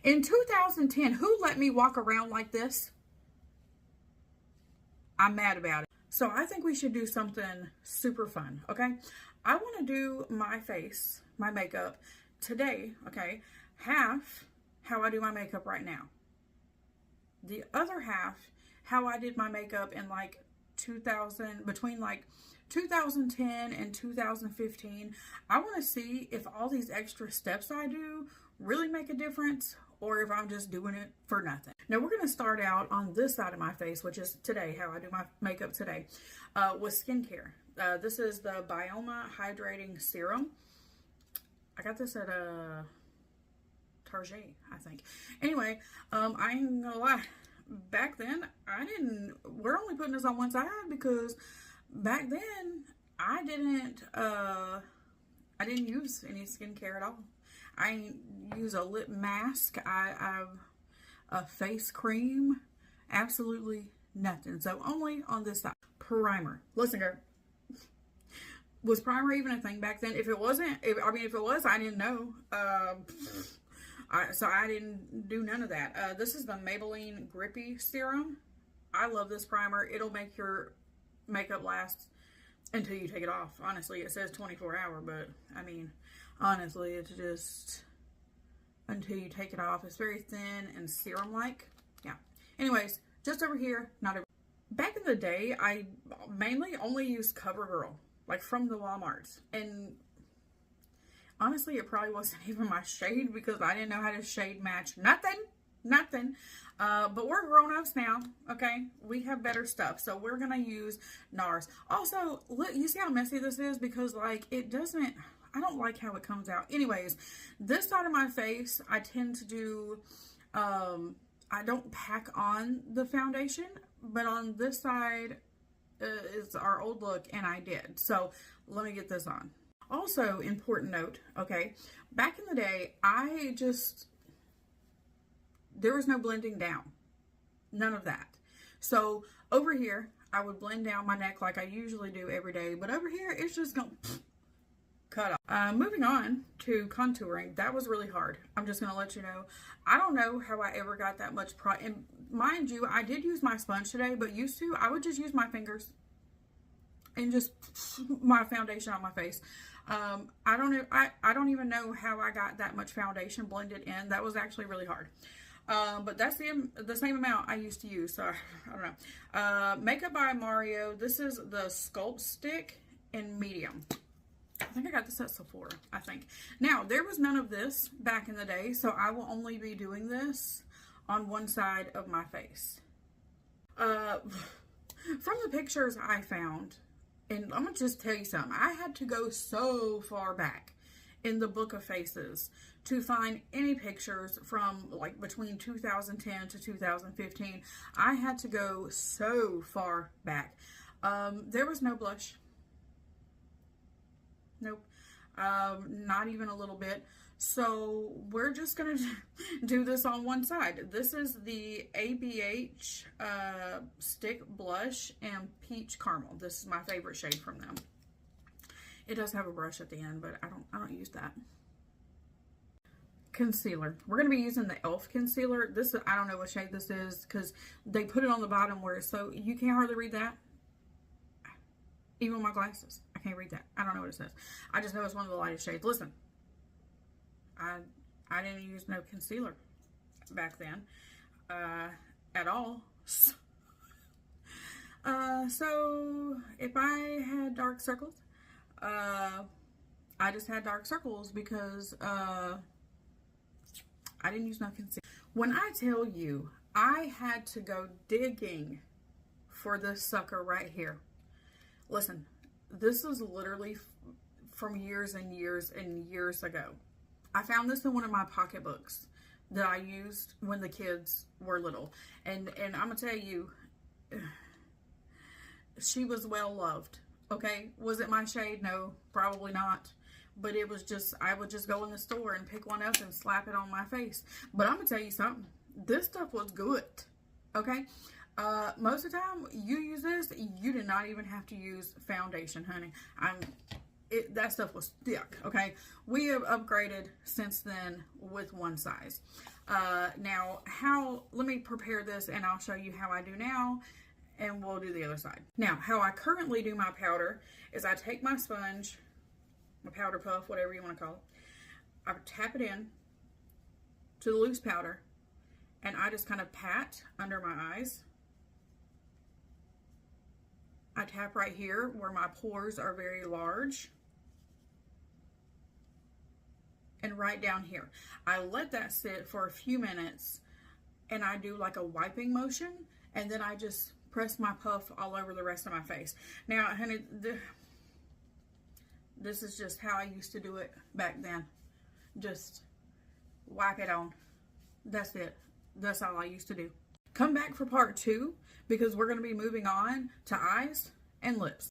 In 2010, who let me walk around like this? I'm mad about it. So I think we should do something super fun, okay? I want to do my face, my makeup today, okay? Half how I do my makeup right now. The other half, how I did my makeup in like 2000, between like 2010 and 2015. I want to see if all these extra steps I do really make a difference or if I'm just doing it for nothing. Now we're going to start out on this side of my face, which is today, how I do my makeup today, with skincare. This is the Bioma Hydrating Serum. I got this at Target, I think. Anyway, I ain't gonna lie. Back then, we're only putting this on one side because back then, I didn't use any skincare at all. I use a lip mask. I have a face cream. Absolutely nothing. So only on this side. Primer. Listen, girl. Was primer even a thing back then? If it wasn't, if it was, I didn't know. So I didn't do none of that. This is the Maybelline Grippy Serum. I love this primer. It'll make your makeup last until you take it off. Honestly, it says 24-hour, but I mean, honestly, it's just until you take it off. It's very thin and serum-like. Yeah. Anyways, just over here, not over. Back in the day, I mainly only used CoverGirl, like from the Walmarts. And honestly, it probably wasn't even my shade because I didn't know how to shade match. Nothing. But we're grown-ups now, okay? We have better stuff. So we're going to use NARS. Also, look, you see how messy this is? Because, like, it doesn't, I don't like how it comes out. Anyways, this side of my face, I tend to do, I don't pack on the foundation. But on this side is our old look, and I did. So let me get this on. Also, important note, okay, back in the day, there was no blending down. None of that. So over here, I would blend down my neck like I usually do every day. But over here, it's just going to cut off. Moving on to contouring. That was really hard. I'm just going to let you know. I don't know how I ever got that much and mind you, I did use my sponge today, but used to, I would just use my fingers and just my foundation on my face. I don't even know how I got that much foundation blended in. That was actually really hard. But that's the same amount I used to use, so I don't know. Makeup by Mario. This is the Sculpt Stick in medium. I think I got this at Sephora, I think. Now, there was none of this back in the day, so I will only be doing this on one side of my face. From the pictures I found, and I'm going to just tell you something. I had to go so far back in the Book of Faces to find any pictures from like between 2010 to 2015. I had to go so far back. There was no blush. Nope. Not even a little bit. So we're just going to do this on one side. This is the ABH Stick Blush and Peach Caramel. This is my favorite shade from them. It does have a brush at the end, but I don't use that. Concealer. We're going to be using the e.l.f. concealer. This is, I don't know what shade this is because they put it on the bottom where so you can't hardly read that. Even with my glasses, I can't read that. I don't know what it says. I just know it's one of the lightest shades. Listen, I didn't use no concealer back then at all. So if I had dark circles, I just had dark circles because I didn't use no concealer. When I tell you I had to go digging for this sucker right here. Listen, this is literally from years and years and years ago. I found this in one of my pocketbooks that I used when the kids were little. And I'm going to tell you, she was well loved. Okay? Was it my shade? No, probably not. But it was just, I would just go in the store and pick one up and slap it on my face. But I'm going to tell you something. This stuff was good. Okay? Most of the time you use this, you did not even have to use foundation, honey. That stuff was thick, okay? We have upgraded since then with one size. Now, let me prepare this and I'll show you how I do now, and we'll do the other side. Now, how I currently do my powder is I take my sponge, my powder puff, whatever you want to call it, I tap it in to the loose powder, and I just kind of pat under my eyes. I tap right here where my pores are very large, and right down here. I let that sit for a few minutes, and I do like a wiping motion, and then I just press my puff all over the rest of my face. Now, honey, this is just how I used to do it back then. Just wipe it on. That's it. That's all I used to do. Come back for part 2, because we're going to be moving on to eyes and lips.